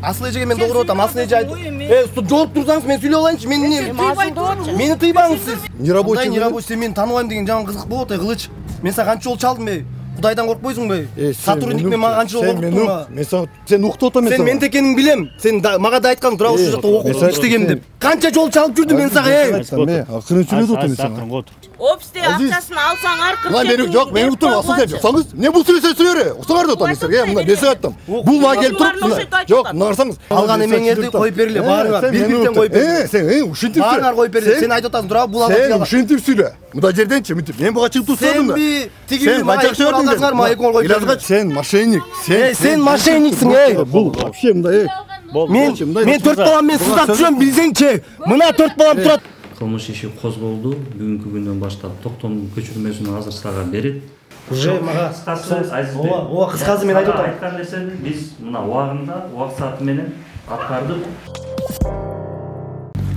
Асыл эжеге мен doğru отам. Асыл эже айтып, жооп турсаңыз мен сүйлөп алайынчы. Мени тыйбаңыз сиз. Нерабочий. Нерабочий сен таныбайм деген жаман кызык болуп атат, кылыч. Мен сага канча жол чалдым бе? Кудайдан коркпойсуңбу? Сотрудник мен мага канча жол окуттуңбу? Мен сен уктуп атам мен. Сен ментек экениңди билем. Сен мага да айткаң, тура ушул жакта окуп иштегем деп. Канча жол чалып жүрдүм мен сага, Акырын сүйлөп атам мен сага. Опсте акчасын алсаңар 47. Жок, мен уктум, асыл деп. Саңыз, не бул сүйлөсө сөйлө. Уктаңар деп атам мен силерге. Мына бесе айттым. Бул мага келип туруп, жок, нарсаңыз. Алган эмеңерди коюп бергиле, баарыңар. Бир-бириңден коюп бергиле. Сен ушинтип. Баарыңар коюп бергиле. Сен айтып атасың, тура бул алган. Сен ушинтип сүйлө. Мында жерденчи, мынтип. Мен буга чыгып турсам да. Сен тиги мага алгаңар, мага эки коюп бергиле. Сен мошенник. Сен мошенниксиң, Бул вообще мындай. Мен 4 балам мен сыздап жүрөм, билсеңчи. Мына 4 балам турат. Кылмыш иши козголду. Бүгүнкү күндөн баштап токтом көчүрмөсүн азыр сага берет. Уже мага ооба кыскасы мен айтып атам. Айткан нерсени биз мына убагында, убак сааты менен аткардык.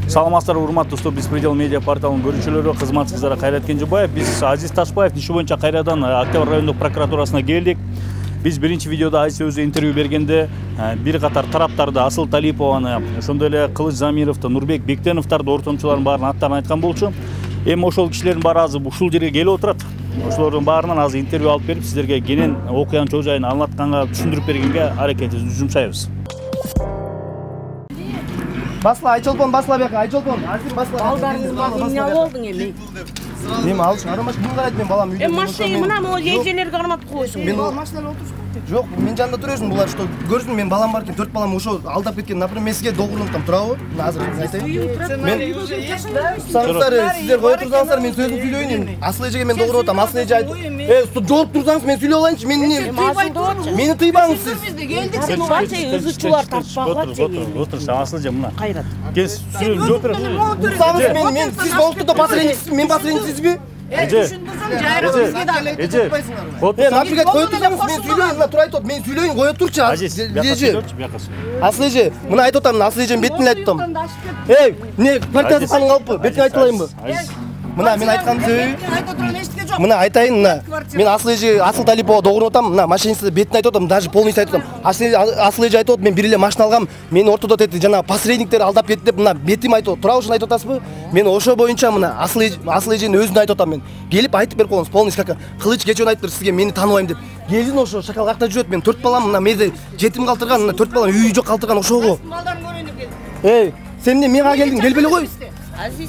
Саламатсыздар, урматтуу Стоп Беспредел медиа порталынын көрүүчүлөрү, кызматыңыздарга Кайрат Кенжебаев. Биз Азиз Ташбаев иши боюнча кайрадан Октябрь райондук прокуратурасына келдик. Биз биринчи видеодо Азиз өзү интервью бергенде бир катар тараптарды, Асыл Талипованы, ошондой эле Кылыч Замировду, Нурбек Бектеновдорду, ортомчулардын баарынын аттарын айткан болчу. Эми ошол кишилердин баары азыр ушул жерге келип отурат. Ошолордун баарынан азыр интервью алып берип, сиздерге кенен окуянын чоо жайын аңлатканга, түшүндүрүп бергенге аракетибизди жумшайбыз. Басла, Айчолпон, басла бияка, Айчолпон. Азыр басла. Балдарыңызга эмне болдуң эми? Эми алыш, арамаш ким карайт мен балам үйдө. Машина мына могу эжелерге кармап койсуң. Мен машинада отурушпу? Жок, мен жанында турушмун, булар что көрсүң, мен балам бар экен, 4 балам ошо алдап кеткен. Например, мен сизге догурлуктан турабы? Азыр айтайын. Мен саңыздар, сиздер кое турсаңыздар, мен сөзүм сүйлөйүн. Асыл эжеге мен догуруп атам. Асыл эже айтып, жооп турсаңыз мен сүйлөп алайынчы. Мени тыйбаңыз сиз. Өзүчүлөр таппагыла Отур, Асыл эже мына. Кайрат. Кез сүйлөп отур. Турсаңыз мен сиз болупту посредниксиз, мен посредниксизби? Эже. Нафига кое турсаңыз мен сүйлөйүн, тура айтып, мен сүйлөйүн, кое турчу. Асыл эже, мына айтып атам, Асыл эженин бетине айтып атам. Не партиясы канын калппы? Бетине айтылайынбы? Мына мен айткан сөзү. Мына айтайын, мына. Мен Асыл эже, Асыл Талипова догуруп атам, мына машинисти бетине айтып атам, даже полностью айтып атам. Асыл эже айтып атат, мен бир эле машина алгам, мени ортодо тети жана посредниктер алдап кетти деп, мына бетим айтып, тура ушуну айтып атасызбы? Мен ошо боюнча мына Асыл эженин өзүнө айтып атам мен. Келип айтып берип коюңуз, полностью как Кылыч кечөө айтыптыр сизге, мени тааныбайм деп. Келин ошо шакалгакта жүрөт, мен 4 балам мына мерде жетим калтырган, мына 4 балам үйү жок калтырган ошого. Сен эмне мага келдиң? Келбей эле кой.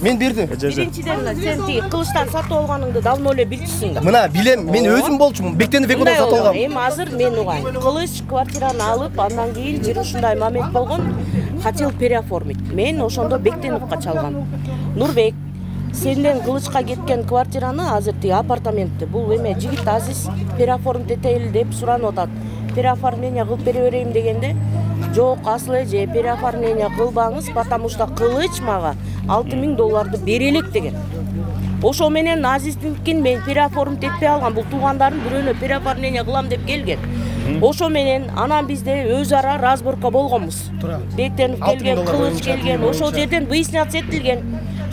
Мен бердим. Биринчиден сен тиги кылычтан сатып алганыңды давно эле билчүсүң да. Мына билем, мен өзүм болчумун. Бектенов экөөдөн сатып алгам. Эми азыр мен угайм. Кылыч квартираны алып, андан кийин бир ушундай момент болгон, хотел переоформить. Мен ошондо Бектеновго чалгам. Нурбек, сенден Кылычка кеткен квартираны азыр тиги апартаментти, бул эме жигит Азиз переоформить этели деп суранып атат. Переоформление кылып бере берейин дегенде, жок, Асыл эже переоформление кылбаңыз, потому что Кылыч мага $6000 бере элек деген. Ошо менен Азиздикин мен переоформить этпей алгам. Бул туугандарым бирөөнө переоформление кылам деп келген. Ошо менен анан бизде өз ара разборка болгонбуз. Бектенов келген, Кылыч келген. Ошол жерден выясняться этилген,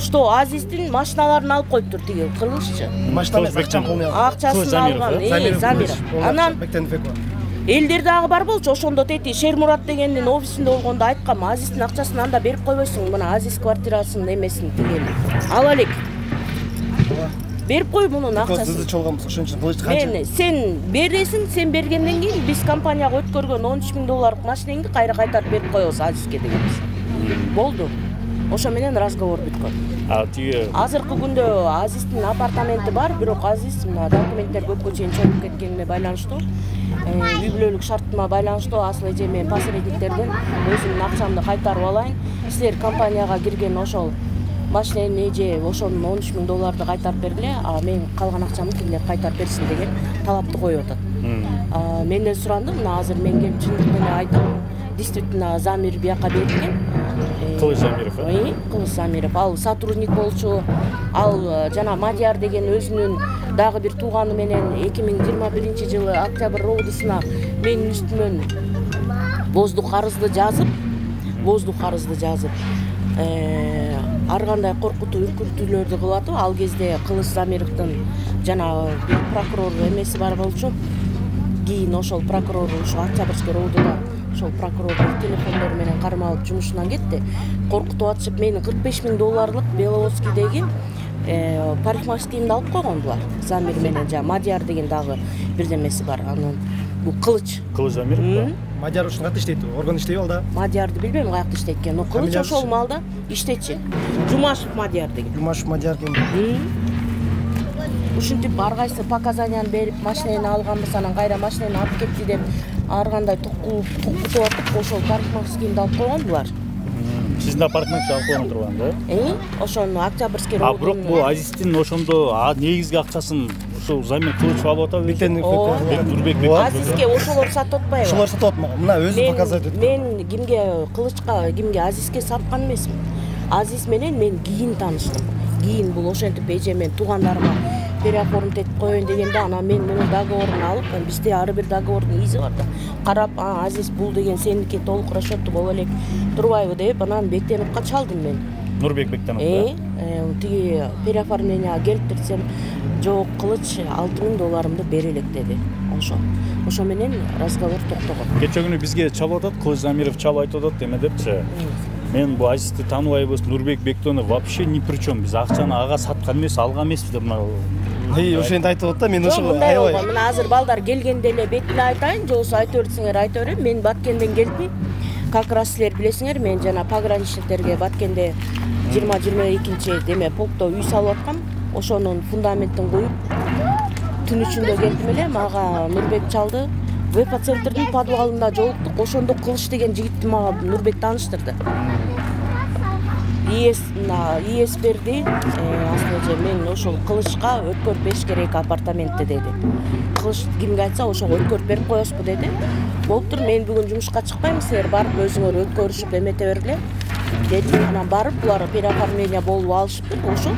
что Азиздин машиналарын алып коюптур тиги Кылыччы. Машина акчасын алган, Замиров. Анан элдер дагы бар болчу, ошондо тети Шермурат дегендин офисинде болгондо айткам, Азиздин акчасын анда берип койбойсуң, мына Азиз квартирасынын эмесин тигени. Ала элек. Берип кой мунун акчасын. Сизди чалганбыз, ошон үчүн Кылыч канча? Мен сен бересиң, сен бергенден кийин биз компанияга өткөргөн $13000 машинеңди кайра кайтарып берип коебуз Азизге дегенбиз. Болду. Ошо менен разговор бүткөн. Азыркы күндө Азиздин апартаменти бар, бирок Азиз мына документтер көпкө чейин чогуп кеткенине байланыштуу, үй бүлөлүк шартыма байланыштуу Асыл эже мен посредниктерден өзүмдүн акчамды кайтарып алайын. Силер компанияга кирген ошол машинени же ошонун $13000 кайтарып бергиле, а мен калган акчамды тигилер кайтарып берсин деген талапты коюп атат. Менден суранды, мына азыр мен келип чындык менен айтам. Действительно Замир бияка берилген. Кылыч Замиров. Кылыч Замиров. Ал сотрудник болчу. Ал жана Мадияр деген өзүнүн дагы бир тууганы менен 2021-жылы Октябрь роудусуна менин үстүмөн воздух арызды жазып, ар кандай коркутуу, үркүтүүлөрдү кылып атып, ал кезде Кылыч Замировдун жана прокурор эмеси бар болчу. Кийин ошол прокурор ушу Октябрьский роудуда ошол прокурордун телефондору менен кармалып жумушунан кетти. Коркутуп атышып, менин $45,000 Беловодскийдеги парикмахерскийимди алып койгон булар. Замир менен жана Мадияр деген дагы бирдемеси бар. Анын бул Кылыч. Кылыч Замиров. Мадияр ушул катта иштейт, орган иштейби ал да? Мадиярды билбейм каякта иштейт экен. Но Кылыч ошол маалда иштечи. Жумашев Мадияр деген. Жумашев Мадияр экен. Ушинтип ар кайсы показанияны берип, машинени алганбыз, анан кайра машинени алып кетти деп ар кандай токутуп атып, ошол парикмахерскийимди алып койгон булар. Сиздин да парикмахерский алып койгон турган да? Ошону Октябрьский А бирок бул Азиздин ошондо негизги акчасын ушул Замир Кылычев алып атабы? Нурбек Азизге ошолор сатып атпайбы? Ошолор сатып атмаган. Мына өзү показать этти. Мен кимге Кылычка, кимге Азизге саткан эмесмин. Азиз менен мен кийин тааныштым. Кийин бул ошентип эже мен туугандарыма переоформить этип коеюн дегенде, анан мен мунун договорун алып, бизде ар бир договордун изи бар да. Карап, Азиз бул деген сеники толук расчётту боло элек турбайбы деп, анан Бектеновго чалдым мен. Нурбек Бектенов. Тиги переоформленияга келип берсем, жок, Кылыч $6,000 бере элек деди. Ошо менен разговор токтогон. Кече күнү бизге чалып атат, Кылыч Замиров чалып айтып атат эме депчи. Мен бу Азизди тааныбайбыз, Нурбек Бектенов вообще ни при чем. Биз акчаны ага саткан эмес, алган эмеспиз деп мына. Ошентип айтып атат да, мен ошого аябай. Мына азыр балдар келгенде эле бетине айтайын, же болбосо айта берсеңер айта берем. Мен Баткенден келдим. Как раз силер билесиңер, мен жана пограничниктерге Баткенде 20-22 деме полкто үй салып аткам. Ошонун фундаментин коюп, түн ичинде келдим эле, мага Нурбек чалды. ВП центрдин подвалында жолуктук. Ошондо Кылыч деген жигитти мага Нурбек тааныштырды. ИС берди. Аслында мен ошол Кылычка өткөрүп бериш керек апартаментти деди. Кылыч кимге айтса ошого өткөрүп берип коесузбу деди. Болуптур, мен бүгүн жумушка чыкпайм, силер барып өзүңөр өткөрүшүп эмете бергиле деди. Анан барып булар переоформление болуп алышыптыр. Ошол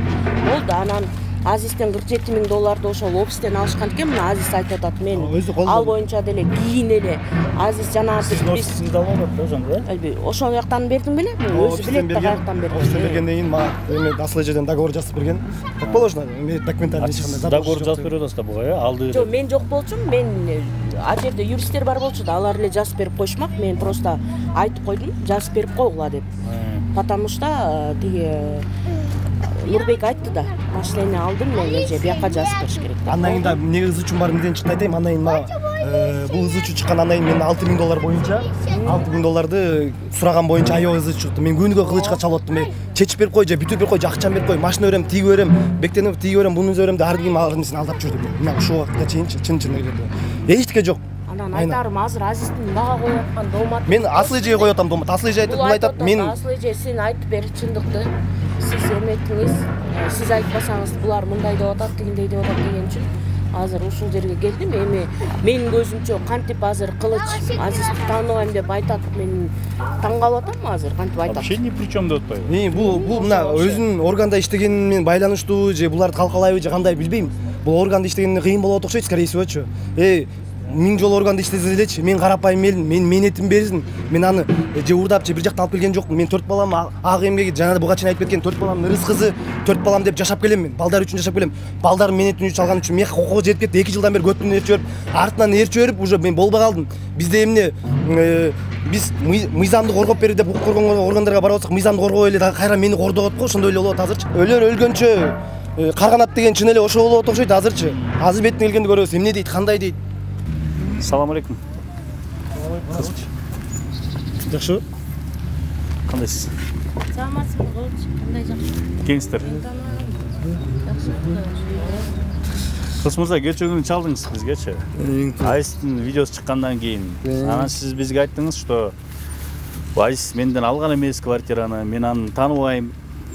болду. Анан Азизден $47,000 ошол офистен алышкан экен. Мына Азиз айтып атат, мен ал боюнча деле кийин эле Азиз жана биз сизди алып атат да ошондо. Ошол жактан бердим беле? Өзү билет да каяктан бердим. Офистен бергенден кийин мага эме асыл эжеден договор жазып берген. Так положено, документаль эч кандай договор жазып берип атасыз да буга, алды. Жок, мен жок болчумун. Мен ал жерде юристтер бар болчу да, алар эле жазып берип коюшмак. Мен просто айтып койдум, жазып берип койгула деп. Потому что тиги Нурбек айтты да, машинени алдым мен, эже бияка жазып бериш керек. Андан кийин да эмне ыз үчүн бар эмнеден чыкты айтайм. Андан кийин мага бул ыз үчүн чыккан, андан кийин мен $6,000 боюнча $6,000 сураган боюнча аябай ыз чыкты. Мен күнүгө Кылычка чалып аттым. Чечип берип кой же бүтүп берип кой же акчаны берип кой, машина берем, тиги берем, Бектенов тиги берем, буну берем деп ар ким ал нерсени алдап жүрдүм. Мына ушул убакытка чейинчи чын эле. Эчтеке жок. Анан айтарым, азыр Азиздин мага коюп аткан доомат. Мен асыл эжеге коюп атам доомат. Асыл эже айтат, бул айтат, мен асыл эже сен айтып бер чындыкты. Сиз эметтиңиз, сиз айтпасаңыз булар мындай деп атат, тигиндей деп атат деген үчүн азыр ушул жерге келдим. Эми менин көзүмчө кантип азыр Кылыч Азизди тааныбайм деп айтат, мен таң калып атам азыр, кантип айтат. Вообще ни при чем деп атпайбы. Бул мына өзүнүн органда иштегени менен байланыштуу же буларды калкалайбы же кандай билбейм. Бул органда иштегенде кыйын болот окшойт, скорее всего-чу. 1000 жолу органда иштесе делечи, мен карапайым элмин, мен менетим берсин. Мен аны же урдап же бир жактан алып келген жокмун. Мен 4 балам ак эмгеги жана буга чейин айтып кеткен 4 баламдын рызкысы, 4 балам деп жашап келем мен. Балдар үчүн жашап келем. Балдарым менетин үчүн алган үчүн мен кокого жетип кетти. 2 жылдан бери көтүнүн ээрчип жүрүп, артынан ээрчип жүрүп, уже мен болбой калдым. Бизде эмне биз мыйзамды коргоп берди деп укук коргон органдарга барып атсак, мыйзамды коргой эле дагы кайра мени кордогот го, ошондой эле болот азырчы. Өлөр өлгөнчө карганат деген чын эле ошол болот окшойт азырчы. Азыр бетине келгенде көрөбүз, эмне дейт, кандай дейт. Салам алейкум. Жакшы. Кандайсыз? Саламатсызбы, Кылыч? Кандай жакшы? Кеңиздер. Кылыч мырза, кече күнү чалдыңыз бизгечи. Азиздин видеосу чыккандан кийин. Анан сиз бизге айттыңыз, что Азиз менден алган эмес квартираны, мен аны тааныбайм.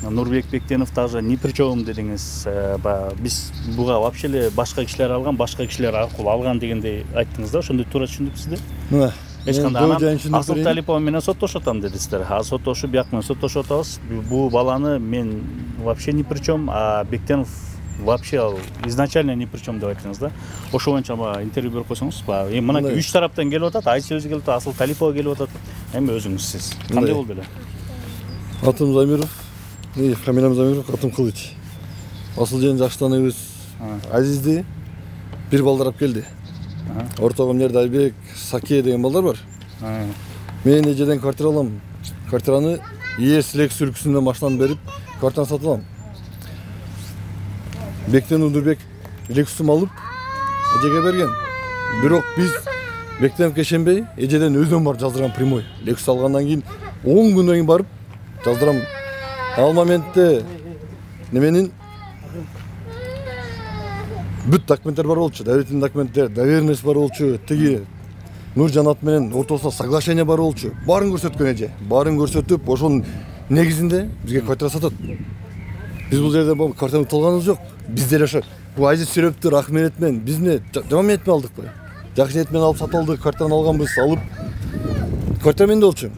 Нурбек Бектенов даже ни при чем дедиңиз. Биз буга вообще эле башка кишилер алган, башка кишилер аркылуу алган дегендей айттыңыз да, ошондой туура түшүндүк сизди. Эч кандай Асыл Талипова менен соттошуп атам дедиңиздер. Соттошуп, бияк менен соттошуп атабыз. Бул баланы мен вообще ни при чем, а Бектенов вообще изначально ни при чем деп айттыңыз да. Ошо боюнча интервью берип койсоңуз. Мына 3 тараптан келип атат, Айсыз өзү келип атат, Асыл Талипова келип атат. Эми өзүңүз сиз кандай болду эле? Атым Замиров. Фамилиям Замиров, атым Кылыч. Асыл жен жакшы тааныбыз. Азизди бир балдар алып келди. Ортогум Нердайбек, Саке деген балдар бар. Мен эжеден квартира алам. Квартираны ээс Lex үлгүсүнөн баштан берип, квартираны сатып алам. Бектен Удурбек Lexус'um алып, эжеге берген. Бирок биз Бектен кешенбей, эжеден өзүм бар жаздырган прямой. Lexus алгандан кийин 10 күндөн кийин барып жаздырам. Ал моментте неменин бүт документтер бар болчу, доверительный документтер, доверенность бар болчу, тиги Нуржанат менен ортосунда соглашение бар болчу. Баарын көрсөткөн эже. Баарын көрсөтүп, ошонун негизинде бизге квартира сатат. Биз бул жерде квартираны утулганыбыз жок. Биз деле ошо Азиз Сүрөптү рахмет менен бизне жаман ниет менен алдыкпы. Жакшы ниет менен алып сатып алдык, квартираны алганбыз, алып квартира менде болчу.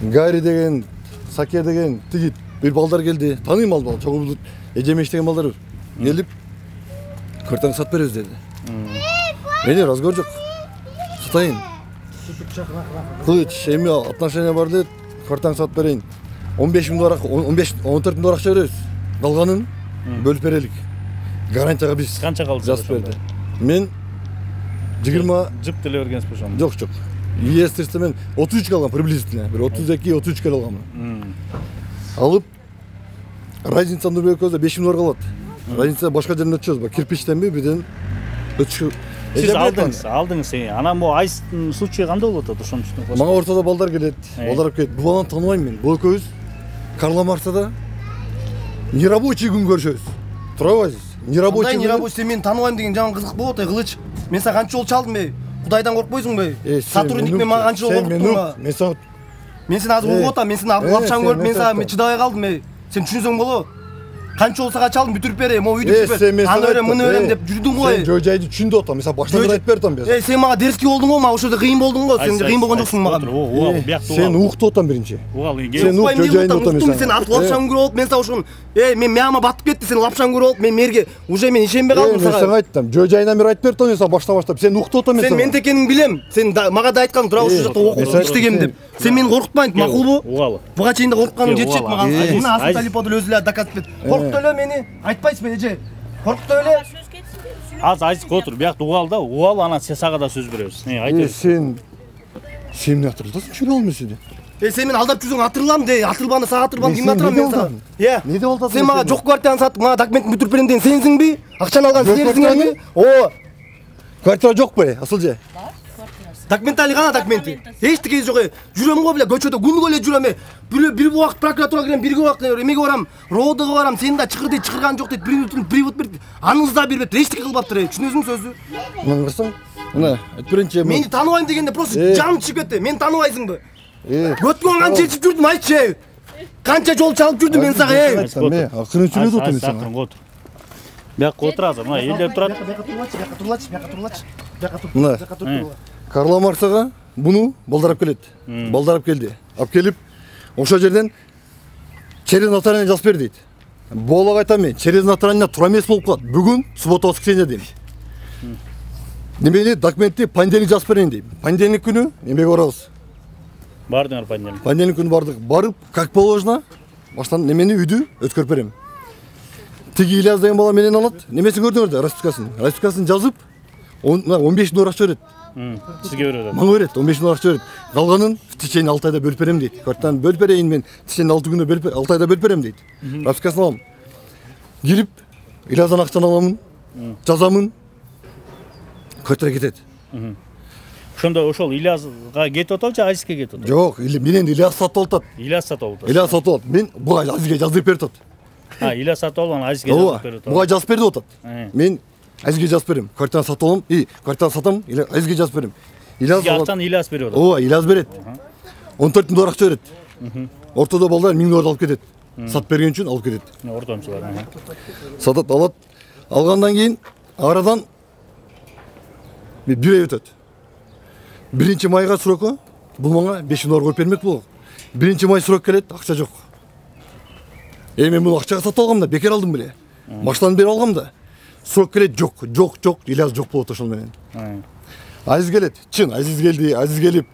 Гарри деген, Саке деген тиги бир балдар келди. Таныйм ал бала, чогуу эжеме иштеген балдар. Келип квартираны сатып беребиз деди. Менде разговор жок. Сатайын. Кылыч, эми отношения бар дейт, квартираны сатып берейин. 15 миң доллар, 14 миң доллар акча беребиз. Калганын бөлүп берелик. Гарантияга биз. Канча калды? Жазып берди. Мен 20 жып деле бергенсиз ошону? Жок, жок. ЕС мен 33 калган приблизительно. Бир 32-33 калган. Алып разница Нурбекөзө 5 миң доллар калат. Разница башка жерден өтчүбүз, кирпичтенби, бирден өтүшүп. Сиз алдыңыз. Анан бу айстын случайы кандай болуп атат ошонун үстүнө? Мага ортодо балдар келет. Балдар келет. Бул баланы тааныбайм мен. Бул экөөбүз Карла Марсада нерабочий күн көрүшөбүз. Турабайсыз? Нерабочий. Нерабочий сен мени тааныбайм деген жаман кызык болуп атат, Кылыч. Мен сага канча жол чалдым бе? Кудайдан коркпойсуңбу? Сотрудник мен мага канча жол коркуттуңбу? Мен сени азыр угуп атам, мен сени лапшаң көрүп, мен сага чыдабай калдым. Сен түшүнсөң болобу? Канча жол сага чалдым, бүтүрүп берем, могу үйдүп берем. Аны өрөм, муну өрөм деп жүрдүң го. Сен жой жайды түшүндүп атам. Мен сага баштан айтып бердим мен. Сен мага дерский болдуң го, мага ошодо кыйын болдуң го. Сен кыйын болгон жоксуң мага. Сен уктуп атам биринчи. Сен уктуп жой жайында отам. Сен ат лапшаң көрүп алып, мен сага ошон мен мияма батып кетти, сен лапшаң көрүп алып, мен мерге уже мен ишенбей калдым сага. Мен сага айттым, жой жайына бир айтып бердим, мен сага баштап. Сен уктуп атам мен сага. Сен мен экенин билем. Сен мага да айткаң, тура ошол жакта окуп иштегем деп. Сен мени коркутпайын, макулбу? Буга чейин да коркканым жетишет мага. Мына Асыл Талипов деле өзү эле доказать этти. Коркуп эле мени, айтпайсызбы эже? Коркуп эле. Азиз отур, биякта угал да, угал анан сага да сөз беребиз. Айтып. Сен эмне атырдасың? Чүрө алмайсың. Сен мени алдап жүрсөң атырылам де, атырбаны сага атырбан кимге атырам мен сага? Не деп атасың? Сен мага жок квартираны сатып, мага документин бүтүрүп берем деген сенсиңби? Акчаны алган сенсиңби? О, квартира жокпу, Асылжы? Документ али кана документи? Эчтеке жок. Жүрөм го беле көчөдө күнгө эле жүрөм. Бир убакыт прокуратурага кирем, бирге убакыт эмеге барам, РОДго барам. Сен да чыкыр дейт, чыкырган жок дейт, привод берди. Аныңыз да бербейт, эчтеке кылбаптыр. Түшүнөсүң сөздү? Мына карасаң, мына айтып берейинчи. Мени тааныбайм дегенде просто жаным чыгып кетти. Мени тааныбайсыңбы? Өткөн канча чечип жүрдүм, айтчы. Канча жол чалып жүрдүм мен сага. Акырын сүйлөп отурмун сага. Отур. Биякка отур азыр. Мына элдер турат. Мына Карла Марсага буну балдарап келет. Балдарап келди. Алып келип, ошол жерден через нотариально жазып бер дейт. Болог айтам мен, через нотариально тура эмес болуп калат. Бүгүн суббота воскресенье дейм. Немени документти понедельник жазып берейин дейм. Понедельник күнү эмеге барабыз. Бардыңар понедельник. Понедельник күнү бардык. Барып, как положено, баштан немени үйдү өткөрүп берем. Тиги Ильяс деген бала менен алат. Немесин көрдүңөр да, распискасын жазып, 15 доллар акча берет. Сизге берет. Мага берет, 15 доллар акча берет. Калганын в течение 6 айда бөлүп берем дейт. Квартираны бөлүп берейин мен, в течение 6 күндө 6 айда бөлүп берем дейт. Распискасын алам. Кирип, Ильястан акчаны аламын, жазамын. Квартира кетет. Ошондо ошол Ильясга кетип атабы же Азизге кетип атабы? Жок, менен Ильяс сатып алып атат. Ильяс сатып алып атат. Ильяс сатып алат. Мен буга Азизге жазып берип атат. Ильяс сатып алган Азизге жазып берип атат. Буга жазып берип атат. Мен Азизге жазып берем. Квартираны сатып алам, квартираны сатам, Азизге жазып берем. Ильяс акчаны Ильяс берип атат. Ооба, Ильяс берет. 14 миң доллар акча берет. Ортодо балдар 1000 доллар алып кетет. Сатып берген үчүн алып кетет. Ортомчулар. Сатат, алат. Алгандан кийин арадан 1 ай өтөт. 1 майга сроку бул мага 5 доллар коюп бермек болду. 1 май срок келет, акча жок. Мен муну акчага сатып алгам да, бекер алдым беле. Баштан берип алгам да. Срок келет, жок, Ильяс жок болот ошол менен. Азиз келет, чын, Азиз келди, Азиз келип,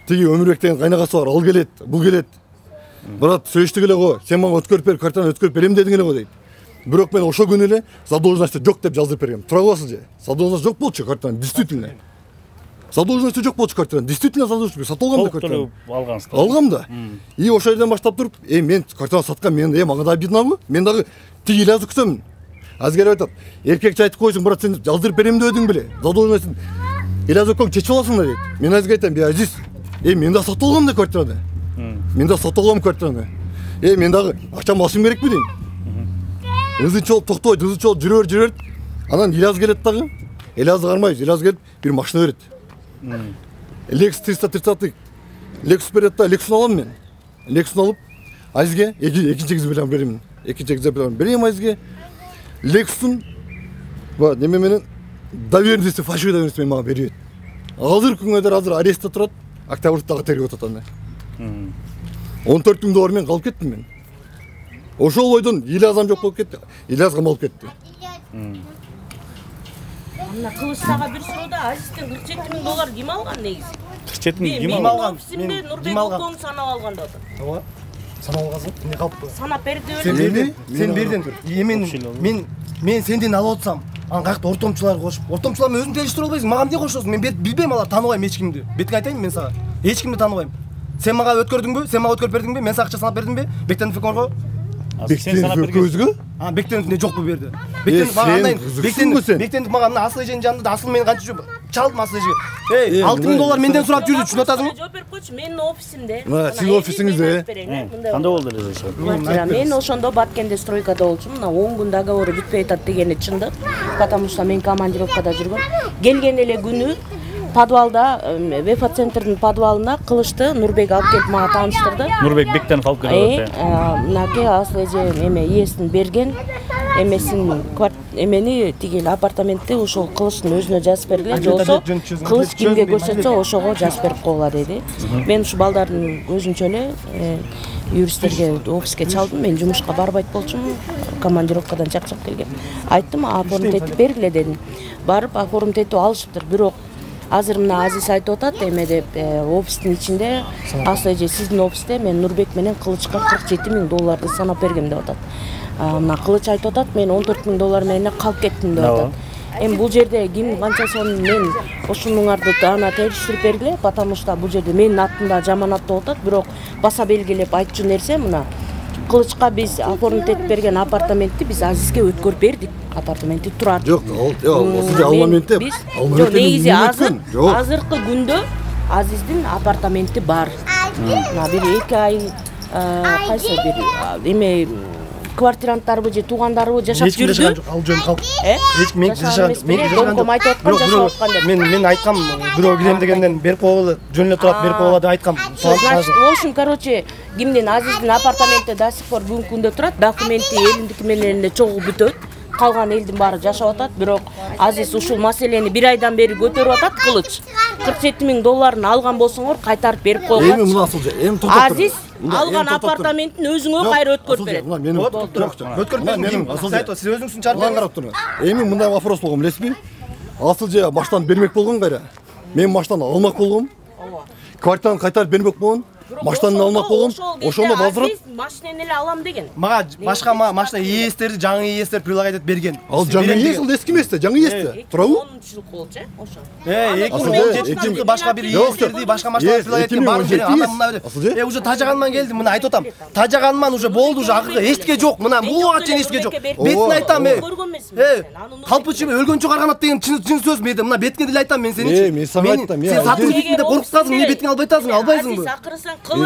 тиги Өмүрбек деген кайнагасы бар, ал келет, бул келет. Брат, сөйүштүк эле го, сен мага өткөрүп бер, квартираны өткөрүп берем дедиң эле го дейт. Бирок мен ошол күнү эле задолженность жок деп жаздырып бергем. Тура каласыз же? Задолженность жок болчу квартираны, действительно. задолженности жок болчу квартиранын. Действительно задолженность сатып алгам да квартираны. Алгансыздар. Алгам да. И ошол жерден баштап туруп, мен квартираны саткан, мен мага да обиднабы? Мен дагы тиги эле күтөмүн. Азыр айтат, эркекче айтып койсуң, брат, сен жаздырып берем дедиң беле? Задолженностьтун элазыкон чечип аласың да дейт. Мен азыр айтам, Азиз, мен да сатып алгам да квартираны. Мен да сатып алгам квартираны. Мен дагы акчам алышым керекпи дейм. Ызынчолуп токтойт, ызынчолуп жүрөр. Анан Илаз келет дагы. Илаз кармайбыз, Илаз келип бир машина берет. Lexus 330, Lexus берет да, Lexus'unu алам мен. Lexus'unu алып, Азизге экинчи экземпляр беремин. Экинчи экземпляр берем Азизге. Lexus'un неме менен доверенности, фальшивый доверенности мага берет. Азыр күнгө дейин азыр арестте турат, октябрдагы тергөө атат аны. $14,000 мен калып кеттим мен. Ошол ойдон Илязам жок болуп кетти. Илаз камалып кетти. Мына кылычтага бир суроода Азизден $47,000 ким алган негизи? 47 ким алган? алган? Офисимде Нурбек укуң санап алган деп атат. Ооба. Санап алгансың? Эмне калыппы? Санап берди Сен бердиң. Мен сенден алып атсам, аны каякта ортомчулар кошуп. Ортомчулар менен өзүң териштире албайсың. Мага эмне кошосуң? Мен билбейм, алар тааныбайм эч кимди. Бетиңе айтайынбы мен сага? Эч кимди тааныбайм. Сен мага өткөрдүңбү? Сен мага өткөрүп бердиңби? Мен сага акча санап бердимби? Бектенов экөңгө? Бектенов өзгө? Бектенов эмне жокпу берди? Бектенов мага андайын. Бектенов мага мына Асыл эженин жанында Асыл менен канча чалдым Асыл эжеге. $6,000 менден сурап жүрдү, түшүнүп атасыңбы? Жооп берип койчу, менин офисимде. Сиздин офисиңизде. Кандай болду эле ошо? Мен ошондо Баткенде стройкада болчумун. Мына 10 күн договору бүтпөй атат дегени чындык. Потому что мен командировкада жүргөм. Келген эле күнү подвалда, Вефа центрдин подвалына кылычты Нурбек алып келип мага тааныштырды. Нурбек Бектенов алып келип атат. Мынакей Асыл эже эме ээсин берген эмени тиги апартаментти ушул кылычтын өзүнө жазып бергиле, же болбосо кылыч кимге көрсөтсө ошого жазып берип койгула деди. Мен ушу балдардын өзүнчө эле юристтерге офиске чалдым. Мен жумушка барбайт болчумун. Командировкадан чакчап келгем. Айттым, оформить этип бергиле дедим. Барып оформить этип алышыптыр. Бирок азыр мына Азиз айтып атат, эме деп офистин ичинде Асыл эже сиздин офисте мен Нурбек менен кылычка $47,000 санап бергем деп атат. Мына кылыч айтып атат, мен $14,000 менен калып кеттим деп атат. Эми бул жерде ким канча сонун мен ошунуңарды ана териштирип бергиле, потому что бул жерде менин атымда жаманат болуп атат. Бирок баса белгилеп айтчу нерсе мына кылычка биз оформить этип берген апартаментти биз Азизге өткөрүп бердик. Апартаменти турат. Жок, алмаментте. Жок, негизи азыркы күндө Азиздин апартаменти бар. Мына бир 2 ай кайсы бир эме квартиранттарбы же туугандарбы жашап жүрдү. Ал жөн калп. Эч мен жашаган. Мен айткам, бирөө кирем дегенден берип койгула, жөн эле турат берип койгула деп айткам. Значит, ошун короче, кимдин Азиздин апартаменти до сих пор бүгүнкү күндө турат, документи элиндики менен эле чогуу бүтөт. Калган элдин баары жашап атат, бирок Азиз ушул маселени 1 айдан бери көтөрүп атат. Кылыч $47,000 алган болсоңор кайтарып берип койгула. Эми мына Асыл эже, эми токтоп. Азиз алган апартаментин өзүңө кайра өткөрүп берет. Менин өткөрүп бердим. Сиз өзүңүздүн чарбаңыз карап туруңуз. Эми мындай вопрос болгон, билесизби? Асыл эже баштан бермек болгон кайра. Мен баштан алмак болгом. Квартираны кайтарып бермек болгон. Машинаны алмак болгом. Ошондо базырып машинени эле алам деген. Мага башка машина ээстерди, жаңы ээстер предлагать этип берген. Ал жаңы ээс, ал эски эмес да, жаңы ээсте. Туурабы? 10-жыл болчу, ошо. 2017 башка бир ээстерди, башка машина предлагать эткен бар берген. Анда мына уже тажаганман келдим, мына айтып атам. Тажаганман уже болду, уже акыркы эчтеке жок. Мына буга чейин эчтеке жок. Бетине айтам, калпычым өлгөнчө карганат деген чын сөз менде. Мына бетине деле айтам мен сени. Мен сага айтам, сен сотрудникте коркуп эмне бетиңе албай атасың, албайсыңбы?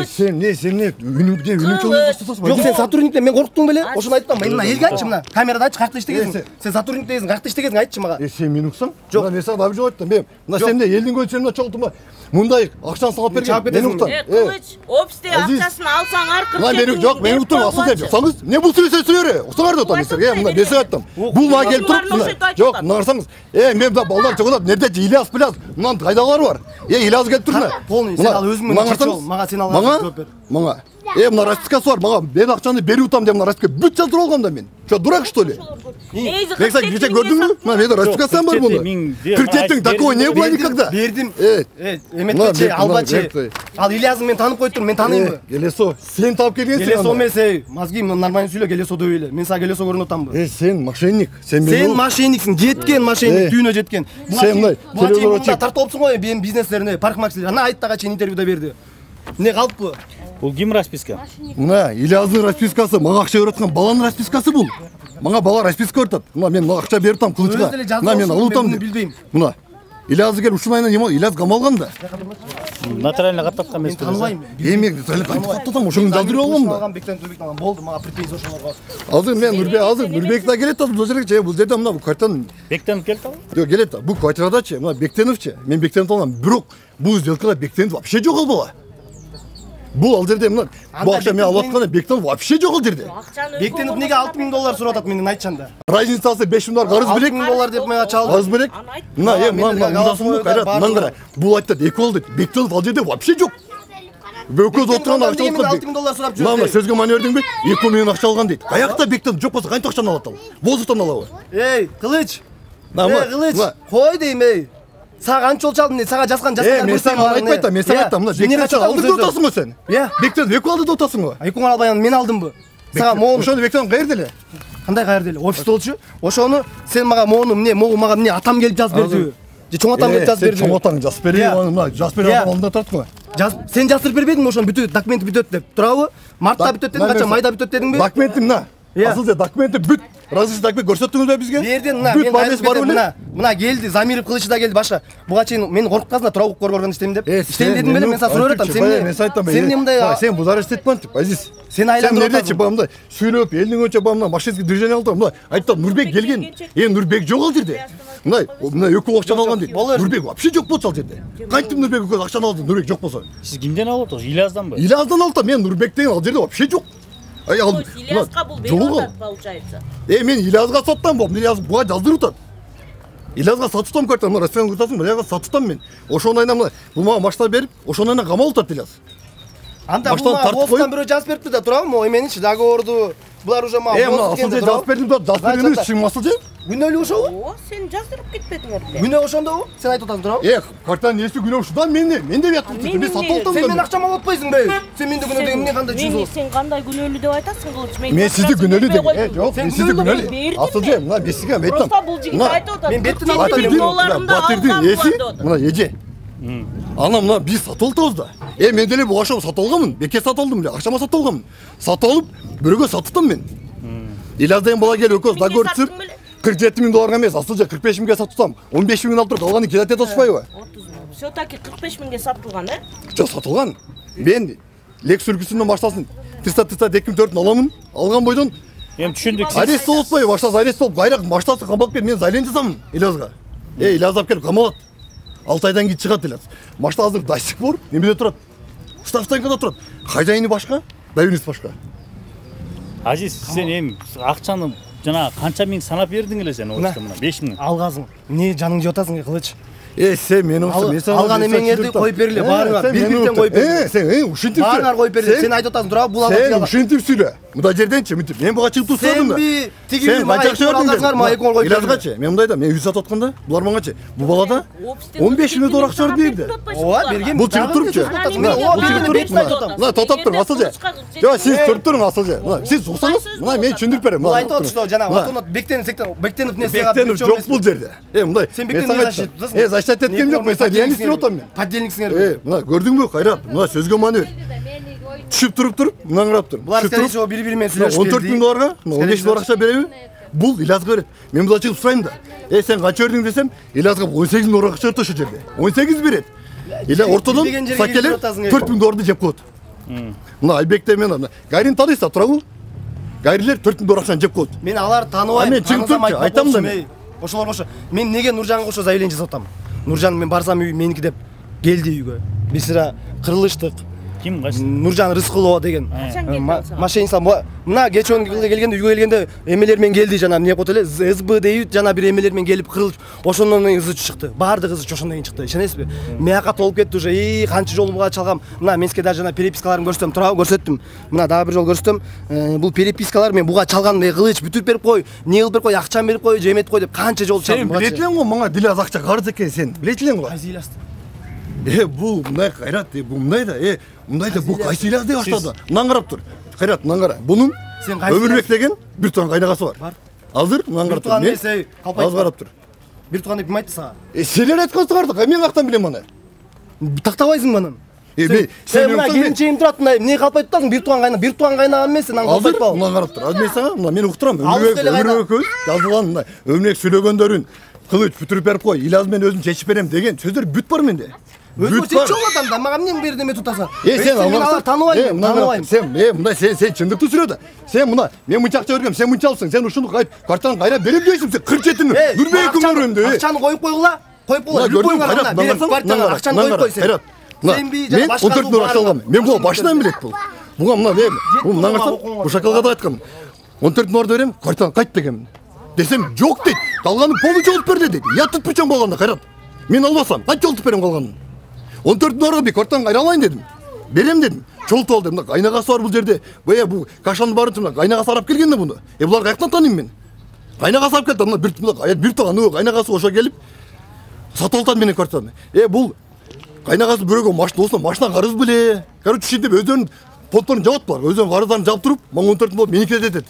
Сен үнүмчөлүк кылсасың. Жок, сен сотрудникте мен коркуттуң беле? Ошону айттым. Мен мына элге айтчы, мына камерада айтчы, каякта иштегенсиң. Сен сотрудниктесиң, каякта иштегенсиң айтчы мага. Сен мени уксаң? Жок, мен сага дабы жок айттым. Мен мына сенде элдин көчүрүнө чогултума. Мындай акчаны салып берген. Мен уктам. Кылыч, офисте акчасын алсаңар 47. Жок, мен уктум, Асыл эже. Уксаңыз, эмне бул сүйлөсөң сүйлөрө. Уксаңар деп атам силерге. Мына мен сага айттым. Бул мага келип туруп, жок, мына карасаңыз. Мен да балдар чогулат, нерде Илияс Плаз. Мындан кайдагылар бар. Илияс келип тур мына. Полный, сен ал өзүңнүн чечип, мага сен алган жооп бер. Мага. Мына распискасы бар. Мага мен акчаны берип атам деп мына расписка бүт жаздырып алгам да мен. Что, дурак, что ли? Мен, кстати, кеше көрдің бе? Мына менде ратификациям бар бұны. 47-тің такого не было никогда. Бердім. Эметкече, албачы. Ал Ильязын мен танып қойып тұрмын, мен таныймын. Келесо, сен тауып келгенсің. Келесо емес, мозги, нормально сөйле, келесо дөйле. Мен саған келесо көрін отамын. Сен мошенник. Сен мошенниксің, жеткен мошенник, түйіне жеткен. Сен мына телевизор тартып опсың ғой, мен бизнестеріне, парикмахерлер. Ана айттаға чейін интервьюда берді. Не қалып бұл? Бұл кім расписка? Мына Ильяздың распискасы, маған ақша беріп жатқан баланың распискасы бұл. Мага бала расписка өтат. Мына мен ақша беріп там қылычқа. Мына мен алутам деп. Мына Ильязды келіп ушунайна нема Ильяз қамалған да. Натурально қаттатқан емес пе? Танымаймын. Мен қаттатам, ошоны жаздырып алғам да. Бектен Нұрбектен болды, мага претензия ошоларға. Азыр мен Нұрбек да келет, бұл жерге бұл жерде мына квартираны Бектенов келді ал? Жоқ, келет. Бұл квартирадачы, мына Бектеновчы. Мен Бектенов алгам, бирок бұл сделкада Бектенов вообще жоқ ал бала. Бұл ал жерде мына бұл ақша мен алып атқанда Бектенов вообще жоқ ал жерде. Бектенов неге $6,000 сұрап атат менен айтчанда? Разницасы $5,000 қарыз берек. $6,000 деп мага чалды. Қарыз берек. Мына қайрат, мынаны қара. Бұл айтты 2 ал дейді. Бектенов ал жерде вообще жоқ. Бөкөз отырған ақша алған. $6,000 сұрап жүрді. Мына сөзге мана бердің бе? 2 миллион ақша алған дейді. Қаяқта Бектенов жоқ болса қайда ақшаны алады ал? Воздухтан алады. Ей, Кылыч. Кылыч, қой дейм ей. Саған анча олчалдым не, саған жазған мен саған айтпайта, мен саған айтам, мына Бектенов алдырды да отасың ғой сен. Бектенов 2 алды да отасың ғой. 2 албай мен алдым бу. Саған моон. Ошону Бектенов каерде эле? Кандай каерде эле? Офисте болчу. Ошону сен мага моonu эмне, могу мага эмне атам келип жазып берди. Же чоң атам келип жазып берди. Чоң атаң жазып берди, мына жазып берди алдында турат го. Сен жаздырып бербедиңби ошону бүтүп, документи бүтөт деп. Туурабы? Мартта бүтөт дедиң, качан майда бүтөт дедиңби? Документи мына. Асыл же документи бүт. Разыш документ көрсөттүңүз да бизге? Бердин, мына келди, Замиров Кылычы да келди башка. Буга чейин мен коркуп туурабы көргөн иштейм деп. Иштейм дедим беле, мен сага сурап атам. Сен эмне мындай? Сен бузар иштетпен деп, Азиз. Сен айландырып атасың. Бамда сүйлөп, элдин önчө бамда машинский движение алды. Мына айттым, Нурбек келген. Нурбек жок ал жерде. Мына 2 акчаны алган дейт. Нурбек вообще жок болчу ал жерде. Кантип Нурбек 2 акчаны алды, Нурбек жок болсо. Сиз кимден алып атасыз? Ильязданбы? Ильяздан алдым, мен Нурбек деген ал жерде вообще жок. Ильязга бул берип атат, получается. Мен Ильязга саттам болдум, Ильяз буга жаздырып атат. Ильязга сатыптам көртөм, мына Россияны кыртасың, Ильязга сатыптам мен. Ошондайна мына бул мага машина берип, ошондайна камалып атат Ильяз. Анда бул Бостан бирөө жазып берипти да, туурабы? Могу эменичи договорду. Булар уже мага жазып бердим да, жазып бергенин чын масыл же? Күнөөлүү ошобу? О, сен жаздырып кетпедиңерби? Күнөө ошондобу? Сен айтып атасың, туурабы? Квартиранын ээси күнөө ушунда, мен деп ятып мен сатып атам. Сен менин акчамды алып атпайсыңбы? Сен менде күнөө деген эмне кандай чүз? Сен кандай күнөөлүү деп айтасың, Кылыч? Мен сизди күнөөлүү деп. Жок, мен сизди күнөөлүү. Асыл же, мына мен сизге айтам. Просто бул жигит айтып атат. Мен беттин алып атам. Батирдин ээси, мына эже. Ана мына биз сатып атабыз да. Мен деле буга акчамды сатып алганмын. Бекке сатып алдым эле, акчама сатып алганмын. Сатып алып, бирөөгө саттым мен. Ильяздан бала келип экөөбүз договор түзүп, $47,000 эмес, асыл же 45,000ге сатсам, 15,000 алып турат, алганы келет атышпайбы? 30 миң. Все-таки 45,000ге сатылган, Жок, сатылган. Мен Лекс үлгүсүнөн баштасын, тыста 2004 аламын. Алган бойдон түшүндүк. Арест болуппайбы? Баштасы арест болуп, кайрак баштасы камалып келип, мен зайлен жасамын Ильязга. Ильяз алып келип камалат. 6 айдан кийин чыгат Ильяз. Башта азыр дайчик бар, немеде турат? Штаб-станкада турат. Хозяйны башка, доверенность башка. Азиз, сен эми акчаны жана канча миң санап бердиң эле сен ошто мына 5 миң. Алгансың. Эмне жаныңды жотасың, Кылыч? Сен мени алган эмеңерди коюп бергиле, баарыңар бир-бириктен коюп бергиле. Сен ушинтип баарыңар коюп бергиле. Сен айтып атасың, туурабы, бул алган. Сен ушинтип сүйлө. Мында жерденчи мынтип. Мен буга чыгып турсам да. Сен канча алгансыңар, мага 2 коюп бердиңер. Ильязгачы, мен мындайда, мен үй сатып атканда, булар мангачы. Бул балада $15,000 акча берди. Ооба, берген. Бул чыгып турупчу. Бул чыгып туруп. Мына тотоп тур, Асыл же. Жок, сиз туруп туруң, Асыл же. Мына сиз уксаңыз, мына мен түшүндүрүп берем. Бул айтып атышты, жана Батонот Бектенов несине Бектенов жок бул жерде. Мындай. Сен Бектенов защита эткем жок, мен сага реалист деп атам мен. Подельниксиңер. Мына көрдүңбү, Кайрат? Мына сөзгө мана бер. Түшүп туруп, мына карап тур. Булар скорее бири-бири менен сүйлөшүп $14,000, $15,000 акча береби? Бул Ильязга берет. Мен мында чыгып сурайм да. Сен канча бердиң десем, Ильязга $18,000 акча ошол жерде. 18 берет. Ильяз ортодон сакелер $4,000 жеп коет. Мына Айбекте мен Гайрин тааныйсыздар, туурабы? Гайрилер $4,000 акчаны жеп коет. Мен алар тааныбайм. Мен чыгып турчу, айтам да мен. Ошолор кошо. Мен неге Нуржанга кошо заявление жасап атам? Нуржан мен барсам үй меники деп келди үйгө. Биз сыра кырылыштык. Ким кайсы? Нуржан Рыскулова деген. Качан келди? Мошенница. Мына кечен келгенде, үйгө келгенде эмелер менен келди, жана эмне коет эле, СБ дейт, жана бир эмелер менен келип кырылып, ошондон ызы чыкты. Баардык ызы ошондон кийин чыкты. Ишенесизби? Мияка толуп кетти уже. Канча жолу буга чалгам. Мына мен сизге даже жана перепискаларын көрсөтөм, тура көрсөттүм. Мына дагы бир жол көрсөтөм. Бул перепискалар мен буга чалган, кылыч бүтүрүп берип кой, эмне кылып берип кой, акчаны берип кой, жеметип кой деп канча жолу чалдым. Сен билет элең го, мага дилаз акча карыз экен, сен билет элең го. Кайсы ыйласты? Бул мындай Кайрат, бул мындай да, мындай да бул кайсы ыйлаз деп баштады. Мындан карап тур. Кайрат, мындан кара. Бунун Өмүрбек деген бир тууган кайнагасы бар. Азыр мындан карап тур. Аз карап тур. Бир тууган деп ким айтты сага? Силер айткансыңар, мен кактан билем аны. Тактабайсың анан. Сен мына келинчегим турат, мына эмне калп айтып бир тууган кайнагам эмес, сен аны калп айтпа. Мындан карап тур. Аз мен сага, мына мен уктурам. Өмүрбек экөөбүз жазылган мына Өмүрбек сүйлөгөндөрүн кылыч бүтүрүп берип кой, илаз мен өзүм чечип берем деген сөздөр бүт бар менде. Өзү чечип алган да, мага эмне бердеме тутасың? Сен алар тааныбайм, тааныбайм. Сен мындай сен чындыкты сүрө да. Сен мына мен мынча акча бергем, сен мынча алсың, сен ушуну квартираны кайра берем дейсиң, сен 47-ни. Нурбек көрөмдү. Акчаны коюп койгула. Коюп койгула. Любой барына берем, квартираны акчаны коюп кой сен. Мен 14 нур акча алгам. Мен буга башынан билет бул. Буга мына бул мындан карасам, ушакалга да айткам. 14 нурды берем, квартираны кайт дегем. Десем, жок дейт. Калганын полу жолуп бер дейт. Я тутпучам болгондо Кайрат. Мен албасам, кайт жолтуп берем калганын. 14 нурга бир квартираны кайра алайын дедим. Берем дедим. Жолтуп ал дедим. Кайнагасы бар бул жерде. Бул кашанын барын тумна кайнагасы арап келген да муну. Булар каяктан таныйм мен? Кайнагасы алып келди. Мына бир тууган кайнагасы ошо келип сатып алды менен квартираны. Бул кайнагасы бирөөгө машина болсо, машина карыз беле. Короче, ушинтип өздөрүнүн понтторун жабат булар. Өздөрүнүн карыздарын жаап туруп, мага 14 болуп меники дедет.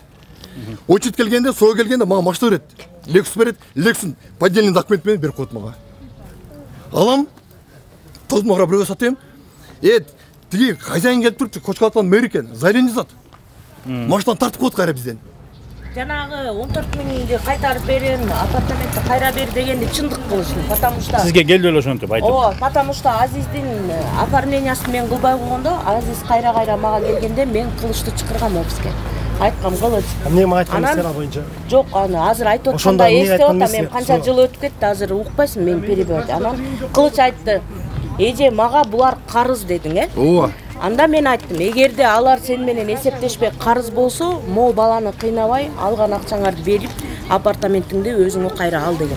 Очит келгенде, соо келгенде мага машина берет. Lexus берет. Lexus'un поддельный документ менен берип коет мага. Алам. Тозмогра бирөөгө сатайм. Тиги хозяин келип туруп, Кочкалаттан мэр экен. Зайрен жазат. Машинаны тартып коет кайра бизден. Жанагы 14 миңди кайтарып берем, апартаментти кайра бер дегенди чындык кылышты, потому что Сизге келди эле ошентип айтып. Ооба, потому что Азиздин оформлениясын мен кылбай койгондо, Азиз кайра мага келгенде мен кылышты чакыргам офиске. Айткам кылыч. Эмне мага айткан сен боюнча? Жок, аны азыр айтып аткандай эстеп атам, мен канча жыл өтүп кетти, азыр укпайсың мен переберди. Анан кылыч айтты. Эже, мага булар карыз дедиң, Ооба. Анда мен айттым, эгерде алар сен менен эсептешпей карыз болсо, могу баланы кыйнабай, алган акчаңарды берип, апартаментиңди өзүңө кайра ал деген.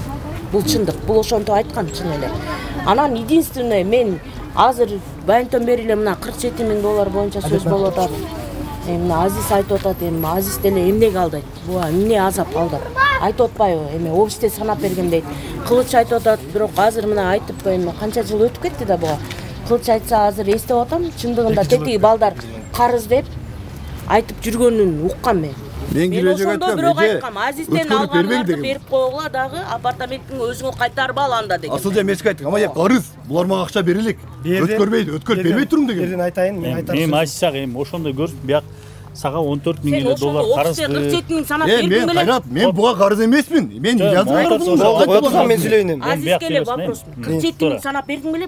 Бул чындык, бул ошонтип айткан чын эле. Анан единственное мен азыр баянтан бери эле мына 47 миң доллар боюнча сөз болуп атат. Мына Азиз айтып атат, Азиз деле эмне калды? Буга эмне азап алды? Айтып атпайбы? Офисте санап берген дейт. Кылыч айтып атат, бирок азыр мына айтып канча жыл өтүп кетти да буга. Кылыч айтса азыр эстеп атам, чындыгында тетиги балдар карыз деп айтып жүргөнүн уккам мен. Мен кирежек айткам, бирок айткам, Азизден алганыңарды берип койгула дагы апартаментиң өзүңө кайтарып ал анда деген. Асыл мен сизге айттым, ама карыз, булар мага акча берелик. Өткөрбөй бербей туруң деген. Берин айтайын, мен айтам. Мен Азизага ошондой көрсүп, бияк сага 14 миң доллар карыз. 47 миң санап бердиң беле? Мен Кайрат, мен буга карыз эмесмин. Мен жазып мен сүйлөйүн. Азиз келе вопрос. 47 миң санап бердиң беле?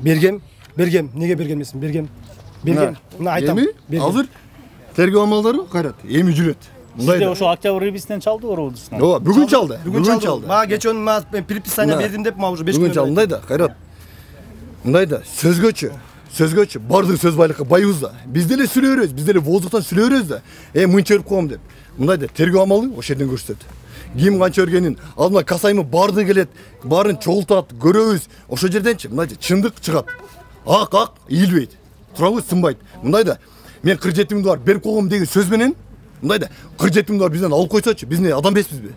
Бергем. Неге берген эмесмин? Бергем. Мына айтам. Азыр тергөө амалдары Кайрат эми жүрөт. Сизде ошо октябрь ребисинен чалды орубуздан. Ооба, бүгүн чалды. Мага кечөн предписание бердим деп, мага уже 5 күн. Бүгүн чалды, мындай да, Кайрат. Мындай да, сөзгөчү бардык сөз байлыкка байбыз да. Биз деле сүйлөбүз, биз деле воздуктан сүйлөбүз да. Мынча берип коем деп. Мындай да, тергөө амалы ошол жерден көрсөтөт. Ким канча бергенин, алдына касайымы барды келет, барын чогултат, көрөбүз. Ошол жерденчи, мындай чындык чыгат. Ак, ийилбейт. Турабы сынбайт. Мындай да, мен 47 миң доллар берип койгом деген сөз менен, мындай да, 47 миң доллар бизден алып койсочу, биз не адам эмеспизби?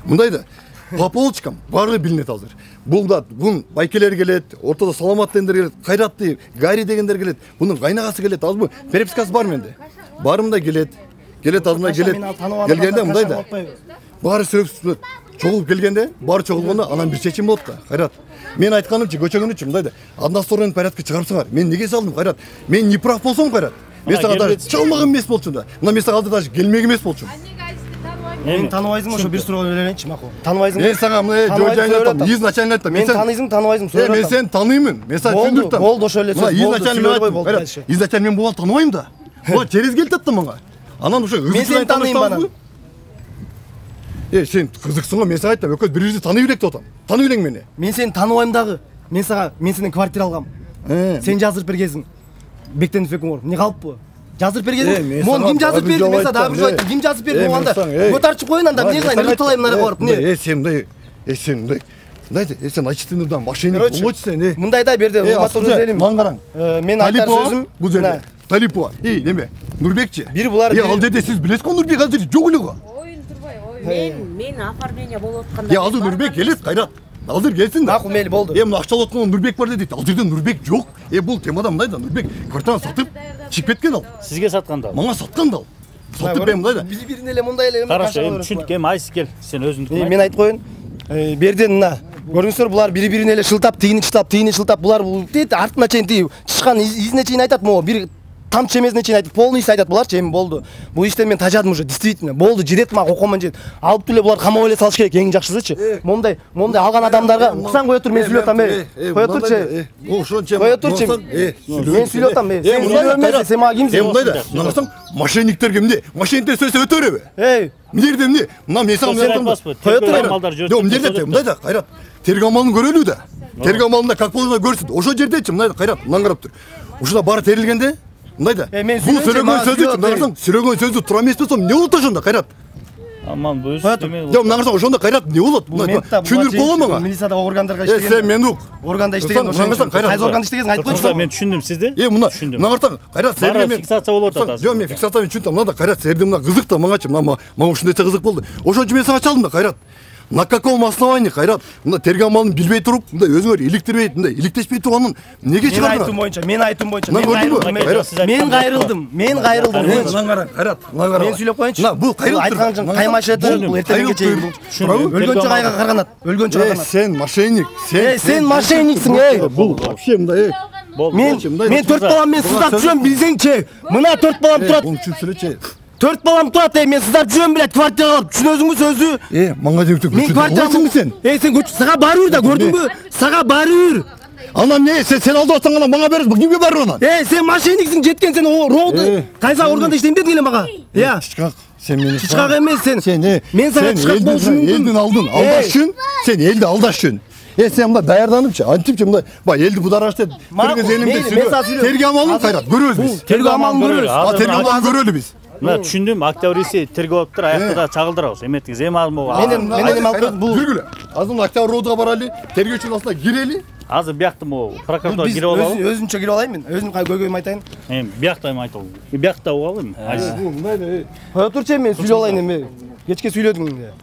Мындай да, по полочкам баары билинет азыр. Бун байкелер келет, ортодо саламат дегендер келет, Кайратты, Гари дегендер келет, бунун кайнагасы келет, азыр перепискасы бар менде. Барымда келет азырмай келет. Келгенде мындай да. Баары сөзсүз чогулуп келгенде, баары чогулгондо анан бир чечим болот да, Кайрат. Мен айтканымчы, көчөгөнүчү мындай да. Односторонний порядка чыгарсыңар. Мен неге салдым, Кайрат? Мен не прав болсом, Кайрат. Мен сага даже чалмаган эмес болчумун да. Мына мен сага алды даже келмек эмес болчумун. Мен тааныбайсың ошо бир суроо элейинчи макул. Тааныбайсың. Мен сага мына жойжайын айтам, изначально айтам. Мен тааныбайсың, суроо. Мен сени тааныймын. Мен сага түшүндүртөм. Болду ошол эле сөз. Изначально мен буга тааныбайм да. Буга через келип атты мага. Анан ошо мен сени тааныйм анан. Сен кызыксың го, мен сага айттым, экөөбүз бири-бирибизди тааный берек деп атам. Тааный белең мени. Мен сени тааныбайм дагы. Мен сенен квартира алгам. Сен жаздырып бергенсиң. Бектенов экөөң барып, эмне калыппы? Жазып мен бергенсиң. Мон ким жазып берди? Мен сага дагы бир ким жазып берди моганда? Көтөрчүп коюн анда, эмне кылайын? Ырталайм мына барып, эмне? Сен мындай. Знаете, сен очтенудан машина болчу сен, Мындай да берди, урматтуу элим. Ман караң. Мен айтар сөзүм бул жерде. Талипова. Неме? Нурбекчи. Бир булар. Ал жерде сиз билесиз го, Нурбек азыр жок эле го. Мен оформление болуп атканда. Азыр Нурбек келет, Кайрат. Азыр келсин да. Макул мейли болду. Мына акча алып аткан Нурбек бар дейт. Ал жерде Нурбек жок. Бул темада мындай да, Нурбек квартираны сатып чыгып кеткен ал. Сизге сатканда? Мага саткан да ал. Сатып мындай да. Бири-бирине эле мындай эле. Карашы, түшүндүк. Айсыз кел. Сен өзүңдүк. Мен айтып коеюн. Берден мына көрүңүздөр, булар бири-бирине эле шылтап, тигини шылтап, булар артына чейин тиги чыккан изине чейин айтат, могу бир тамчы эмесине чейин айтып, полностью айтат буларчы, эми болду. Бул иштен мен тажадым уже, действительно. Болду, жирет мага окомон жет. Алып эле буларды камап эле салыш керек, эң жакшысычы. Момундай алган адамдарга уксаң кое тур, мен сүйлөп атам, кое турчу. Ошончо. Кое турчу. Мен сүйлөп атам, сен сүйлөбөсөң, сен мага кимсиң? Мындай да. Мынасаң, мошенниктер кемде? Мошенниктер сөзсө өтө береби? Мынерде эмне? Мына мен сага кое тур. Жок, мынерде мындай да, Кайрат. Терги амалын көрөлү да. Терги амалында как болса көрсүн. Ошол жердечи мындай да, Кайрат, мындан карап тур. Ушуна баары терилгенде мындай да. Бул сүрөгөн сөздү, мына карасаң, сүрөгөн сөздү туура эмес болсо эмне болот ошондо, Кайрат? Аман өз деме. Жок, мына карасаң, ошондо Кайрат эмне болот? Түшүндүрүп боло мага. Милициядагы органдарга иштеген. Сен мен ук. Органда иштеген ошондо. Кайсы органда иштегенсиң айтып койчу. Мен түшүндүм сизди. Мына карасаң, Кайрат сен мен фиксация болуп атат азыр. Жок, мен фиксацияны түшүндүм. Мына да Кайрат серди мына кызык да мангачы, мага ушундайча кызык болду. Ошон үчүн мен сага чалдым да, Кайрат. На каком основании, Кайрат? Мына терги амалын билбей туруп, мындай өзүңөр иликтирбей, мындай иликтешпей турганын эмнеге чыгардың? Мен айтуум боюнча. Мен кайрылдым. Мына кара, Кайрат. Мына кара. Мен сүйлөп коеюнчу. Мына бул кайрылып айткан каймашеты, бул эртеңге чейин. Өлгөнчө кайга карганат. Өлгөнчө карганат. Сен мошенник. Сен мошенниксиң, Бул вообще мындай. Мен 4 балам мен сыздап жүрөм, билсеңчи. Мына 4 балам турат. Бул чүпсүрөчү. 4 балам турат, мен сыздап жүрөм, блядь, квартирага алып. Түшүнөсүңбү сөздү? Мага деп Мен квартирага сен. Сен көч, сага барып да, көрдүңбү? Сага барып. Анан не, сен алдап атсаң анан мага бересиң, кимге барып анан? Сен мошенниксиң, жеткен сен роды. Кайсы органда иштейм дедиң эле мага? Чычкак, сен мени. Чычкак эмес сен. Мен сага чычкак болушум мүмкүн. Элдин алдын алдаш үчүн, сен элди алдаш үчүн. Сен мындай даярданыпчы, антипчи мындай, элди бударашты киргизенимде сүйлөп. Терги амалын Кайрат, көрөбүз биз. Терги амалын көрөбүз. Терги амалын көрөлү биз. Мына түшүндүм, октябрьси тергөө алыптыр, аякта да чагылдырабыз. Эметиңиз эми ал могу. Менин алып бул жүргүлө. Азыр октябрь роодуга баралы, тергөөчүнүн астына кирели. Азыр биякты могу прокуратура кирип алалы. Өзүнчө кирип алайын мен. Өзүм көйгөйүмдү айтайын. Эми биякта эми айталы. Биякта угалым. Бул мындай эле. Кое турчу мен сүйлөп алайын эми. Кечке сүйлөдүң.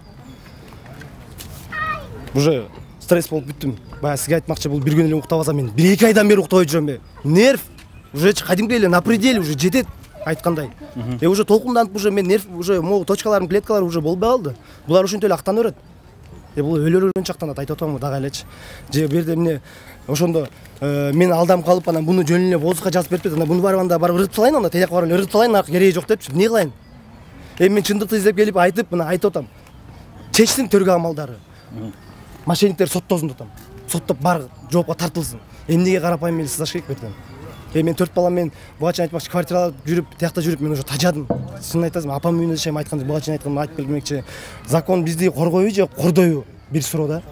Уже стресс болуп бүттүм. Баягы сизге айтмакчы, бул бир күн эле уктабаса мен 1-2 айдан бери уктабай жүрөм. Нерв уже кадимки эле на пределе уже жетет. Айткандай. Уже толкунданып уже мен нерв уже могу точкаларым, клеткаларым уже болбой калды. Булар ушинтип эле актана берет. Бул өлөрүнчө актанат, айтып атамбы дагы элечи. Же берде эмне ошондо мен алдам калып анан буну жөн эле воздухка жазып берип, анан буну барып анда барып ыргытып салайын, анда тияк барып ыргытып салайын, аркы кереги жок депчи. Эмне кылайын? Мен чындыкты издеп келип айтып, мына айтып атам. Чечсин тергөө амалдары. Мошенниктер соттосун деп атам. Соттоп бар жоопко тартылсын. Эмнеге карапайым мени сыздаш керек берден? Мен 4 балам мен буга чейин айтмакчы, квартирада жүрүп, тиякта жүрүп мен уже тажадым. Чынын айтасың, апам үйүнө жашайм айтканда, буга чейин айтканымды айтып келмекчи. Закон бизди коргойбу же кордойбу? Бир суроо да.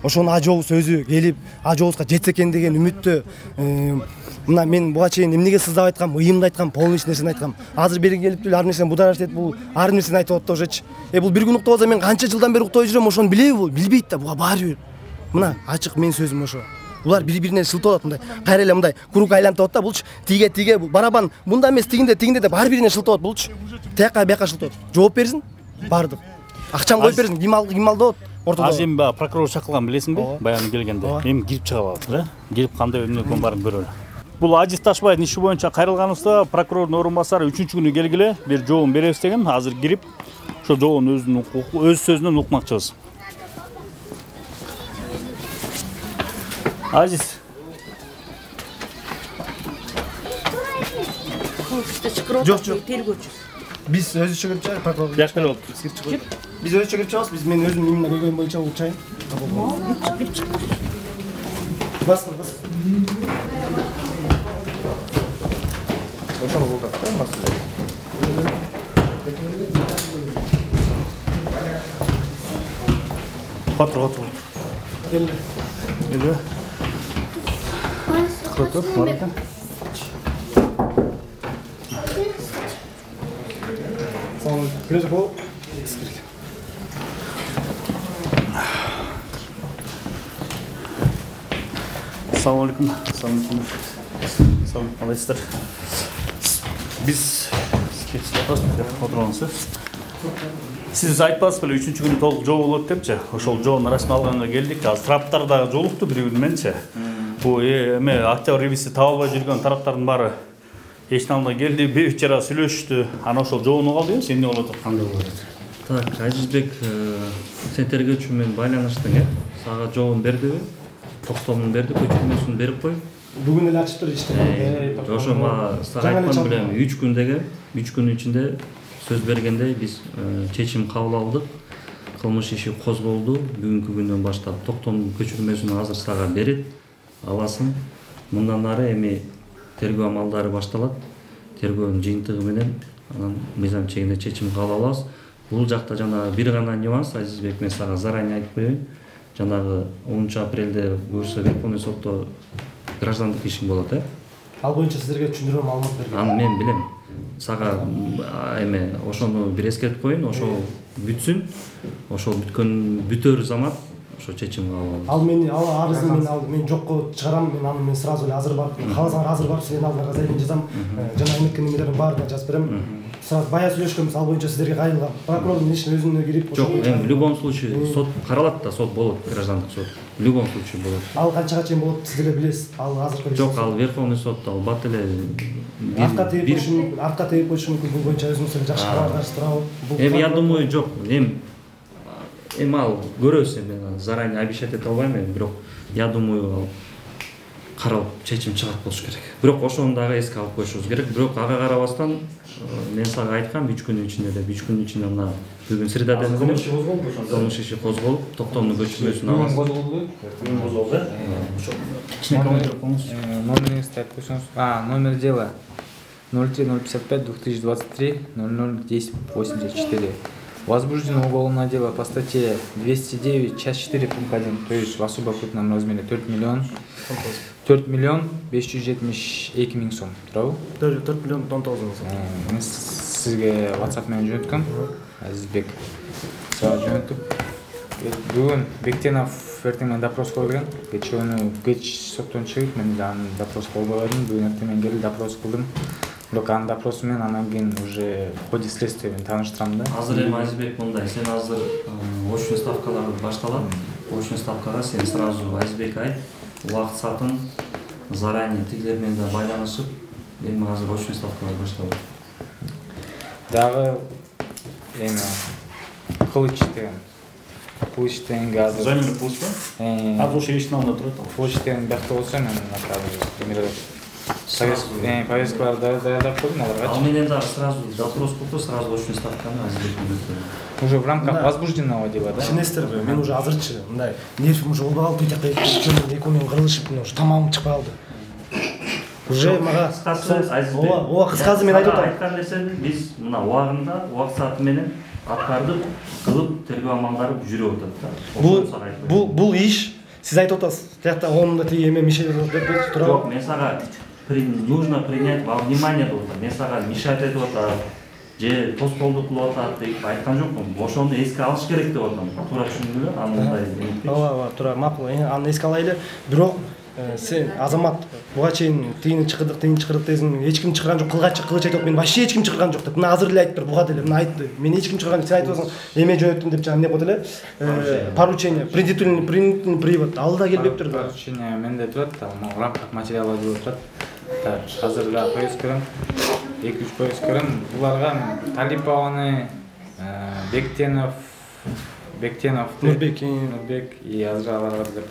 Ошону ажообуз өзү келип, ажообузга жетсе экен деген үмүттө. Мына мен буга чейин эмнеге сыздап айткам, ыйымды айткам, полный нерсени айткам. Азыр бери келип ар нерсени будараш дейт, бул ар нерсени айтып атты ужечи. Бул бир күн уктабаса мен канча жылдан бери уктабай жүрөм, ошону билеби бул? Билбейт да, буга баары бир. Мына ачык мен сөзүм ошо. Булар бири-бирине шылтап атат мындай. Кайра эле мындай круг айлантып атат да, булчу тиге барабан мында эмес, тигинде деп ар бирине шылтап атат булчу. Тияка бияка шылтап атат. Жооп берсин, бардык. Акчаны коюп берсин, ким алдап атат? Ортодо. Азыр эми прокурор чакырган билесиңби? Баягы келгенде. Эми кирип чыгып алат, Келип кандай эмне экенин баарын көрөлү. Бул Азиз Ташбаевдин иши боюнча кайрылганыбызда прокурордун орун басары 3-күнү келгиле бир жообун беребиз деген. Азыр кирип ошо жообун өз сөзүнөн укмакчыбыз. Азиз. Жок, тергөөчү. Биз өзү чыгып чыгып, прокурор. Жакшы болду. Биз өзү чыгып чыгабыз, биз мен өзүм именно көйгөйүм боюнча учайын. Бас. Ошону болду. Патрон. Эле. Прокурор, Прежде Assalamu alaikum. Қалайсыздар? Біз отырғансыз. Сіз айтпасыз біле, 3-ші күні толық жол болады депші. Ошол жоғын расын алғанға келдік. Тараптар да жолықты бір-біріменші. Бұл октябрь ревизиясы табылбай жүрген тараптардың бары ешін келді, бейбітчара сүйлөшті. Ана ошол жоғыны қалды, сен не болады? Қандай болады? Так, Азизбек, сен тергөөчүмен байланыштың, сага жоғын берді бе? Тоқтомын берді, көчірмесін беріп қой. Бүгін әлі ашып тұр işte. Ошо сага айткан билем, 3 күндөгө, 3 күн ичинде сөз бергендей биз чечим кабыл алдык. Кылмыш иши козголду. Бүгүнкү күндөн баштап токтомдун көчүрмөсүн азыр сага берет. Аласың. Мындан ары эми тергөө амалдары башталат. Тергөөнүн жыйынтыгы менен анан мыйзам чегинде чечим кабыл алабыз. Бул жакта жана бир гана нюанс, Азизбек, мен сага заранее айтып коеюн. Жанагы 10 апрелде буюрса Верховный сотто граждандык ишим болот, Ал боюнча сиздерге түшүндүрүү маалымат берген. Аны мен билем. Сага эме ошону бир эскертип коеюн, ошол бүтсүн. Ошол бүтөр замат ошо чечим кабыл алабыз. Ал мени арызын мен жокко чыгарам, мен сразу эле азыр барып, кааласаңар азыр барып сиздердин алдыңарга заявление жазам. Жана эметкен немелердин баарын жазып берем. Сразу бая сүйлөшкөнбүз, ал боюнча сиздерге кайрылган. Прокурордун ишине өзүнө кирип, Жок, в любом случае сот каралат да, сот болот, граждандык сот. В любом случае болот. Ал канчага чейин болот, сиз деле билесиз. Ал азыркы Жок, ал Верховный сот албат эле арка тегип коюшу мүмкүн. Бул боюнча өзүңүз эле жакшы кабар берип турабы? Эми я думаю, жок. Эми ал көрөбүз, эми заранее обещать эте албайм, бирок я думаю, ал каралып чечим чыгат болуш керек. Бирок ошону дагы эске алып коюшубуз керек. Бирок ага карабастан мен сага айткам 3 күн ичинде мына бүгүн среда дедим. Кылмыш иши козголуп, токтомдун көчүрмөсүн алабыз. Номериңизди айтып койсоңуз. Номер дела 03055-2023 001084. Возбуждено уголовное дело по статье 209, часть 4, пункт 1, то есть в особо крупном размере 4 миллион 572 миң сом. Туурабы? 4 миллион 19 миң сом. Мен сизге WhatsApp менен жөнөткөм. Азизбек сага жөнөтүп. Бүгүн Бектенов эртең менен допроска келген. Кеч соттон чыгып мен анын допроска болбой калдым. Бүгүн эртең менен келип допрос кылдым. Бирок анын допросу менен анан кийин уже в ходе следствия менен тааныштырам да. Азыр эми Азизбек мындай, сен азыр очный ставкалар башталат. Очный ставкага сен сразу Азизбек айт, убакыт саатын заранее тигилер менен да байланышып, эми азыр очный ставкалар башталат. Дагы эми Кылыч дегенге азыр Замена пуста? Азыр ошо эшиктин алдында турат. Кылыч деген биякта болсо мен азыр повесткаларды даярдап койдум аларга. Ал менен дагы сразу допрос кылып, сразу очный ставканы Азизбек менен. Уже в рамках возбужденного дела, да? Синестерби, мен уже азырчы мындай нервим уже болбой калды, бутакка экөөнүн кырылышып, уже тамагым чыкпай калды. Уже мага ооба кыскасы мен айтып атам. Айткан нерсени биз мына убагында, убакыт сааты менен аткардык, кылып тергөө амалдары жүрүп атат да. Бул иш сиз айтып атасыз. Тиякта оңунда тиги эме мишелер бербейт турабы? Жок, мен сага нужно принять во внимание деп атам. Мен сага мешать этип атам. Же тоскоолдук кылып атат деп айткан жокмун. Ошону эске алыш керек деп атам. Туура түшүндүңүзбү? Андай ооба, туура, макул. Аны эске алайлы. Бирок сен азамат буга чейин тыйын чыкырдык десиң, эч ким чыкырган жок, кылыч айтып, мен вообще эч ким чыкырган жок деп. Мына азыр эле айтып тур, буга деле, мына айтты. Мен эч ким чыкырган жок, сен айтып атсың, эме жөнөттүм деп жана эмне болот эле? Поручение, принудительный привод. Ал да келбептир да. Поручение менде турат, в рамках материала деп турат. Так, азыр да поиск көрөм. 2-3 поиск көрөм. Буларга Талипованы, Бектенов, Нурбек и азыр аларга деле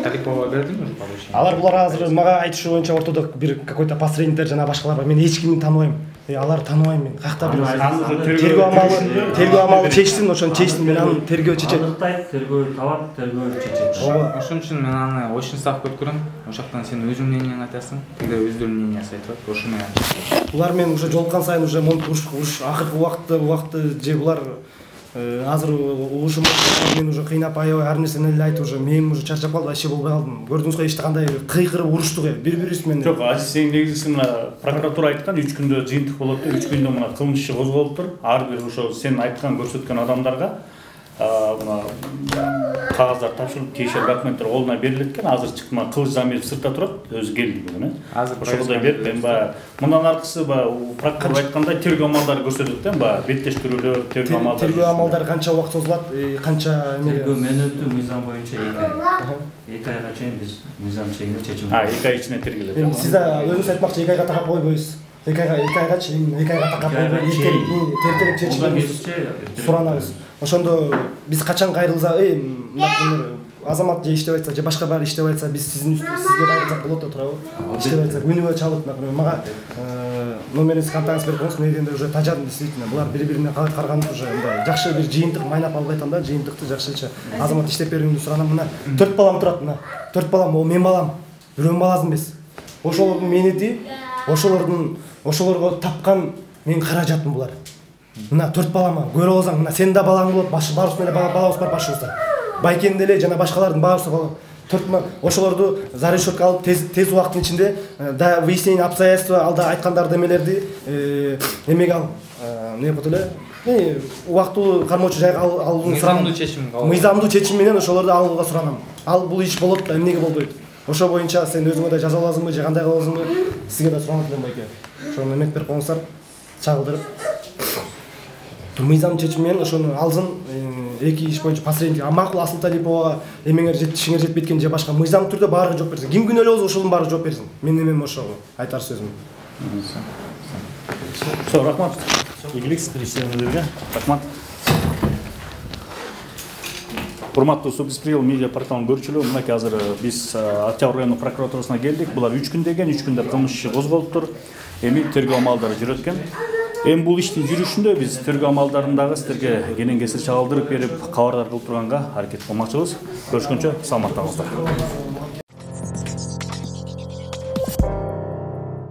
Талипова бердим уже поручение. Алар булар азыр мага айтышы боюнча ортодо бир какой-то посредниктер жана башкалар бар. Мен эч кимди тааныбайм. Алар тааныбайм мен. Какта бир тергөө амалы чечсин, ошону чечсин, мен аны тергөө чечет. Аныктай, тергөө табат, тергөө чечет. Ооба, ошон үчүн мен аны очный ставка өткөрөм. Ошоктон сен өзүң мнениеңди айтасың, тигилер өздөрүнүн мнениясын айтып атат. Ошо менен булар мен уже жолуккан сайын уже монтуп акыркы убакытты же булар азыр угушум мен уже кыйнап аябай ар нерсени эле айтып уже мен уже чарчап калдым, вообще болбой калдым. Көрдүңүз го эч кандай кыйкырып уруштук бири-бирибиз менен. Жок, Азиз, сен негизгиси мына прокуратура айткан 3 күндө жыйынтык болот деп, 3 күндө мына кылмыш иши козголуптур. Ар бир ошо сен айткан көрсөткөн адамдарга мына кагаздар тапшырылып, тиешелүү документтер колуна берилет экен. Азыр чыкты, мына Кылыч Замиров сыртта турат, өзү келди бүгүн. Азыр ошондой берип, мен баягы мындан аркысы баягы прокурор айткандай тергөө амалдары көрсөтөт да, баягы беттештирүүлөр, тергөө амалдары. Тергөө амалдары канча убакыт созулат, канча тергөө менөттү мыйзам боюнча 2 айга чейин биз мыйзам чегинде чечим. 2 ай ичинде тергелет. Сиз өзүңүз айтмакчы 2 айга такап койбойбуз. 2 айга чейин 2 айга такап койбойбуз. Тергөө чечимди суранабыз. Ошондо биз качан кайрылса, например, Азамат же иштеп айтса, же башка баары иштеп айтса, биз сизге кайрылсак болот да туурабы? Иштеп айтса, күнүгө чалып, например, мага номериңиз, контактыңызды берип коюңуз, мен дегенде уже тажадым, действительно. Булар бири-бирине карганып уже мындай жакшы бир жыйынтык майнап алып айтам да, жыйынтыкты жакшыча. Азамат иштеп берүүнү суранам, мына 4 балам турат, мына 4 балам, ол мен балам, бирөөнүн баласы эмес. Ошолордун менети, ошолорго тапкан менин каражатым булар. Мына 4 балама көрүп алсаң, мына сенин да балаң болот, баарыбыздын эле балабыз бар башыбызда. Байкенде эле жана башкалардын баарысы болот. 4 ошолорду за решетка алып тез убакыттын ичинде да выяснение обстоятельства алда айткандар демелерди эмеге алып, эмне болот эле? Убактылуу кармоочу жайга алууну суранам. Мыйзамдуу чечим менен ошолорду алууга суранам. Ал бул иш болот да, эмнеге болбойт? Ошо боюнча сен өзүңө да жаза аласыңбы, же кандай кыласыңбы? Сизге да суранат элем байке. Ошону эмет берип коюңуздар, чагылдырып. Мыйзам чечими менен ошону алсын, 2 иш боюнча посредник, макул Асыл Талипова эмеңер жетишиңер жетпей кеткен же башка мыйзам түрдө баарыга жооп берсин. Ким күнөөлүү болсо ошонун баарыга жооп берсин. Мен эмем ошо айтар сөзүм. Рахмат. Ийгилик иштериңизге. Рахмат. Урматтуу Субисприл медиа порталынын көрүүчүлөрү, мынакей азыр биз Октябрь райондук прокуратурасына келдик. Булар 3 күн деген, 3 күндө кылмыш иши козголуптур. Эми тергөө амалдары жүрөт экен. Эми бул иштин жүрүшүндө биз тергөө амалдарындагы сиздерге кенен кесир чагылдырып берип, кабардар кылып турганга аракет кылмакчыбыз. Көрүшкөнчө саламатта калыңыздар.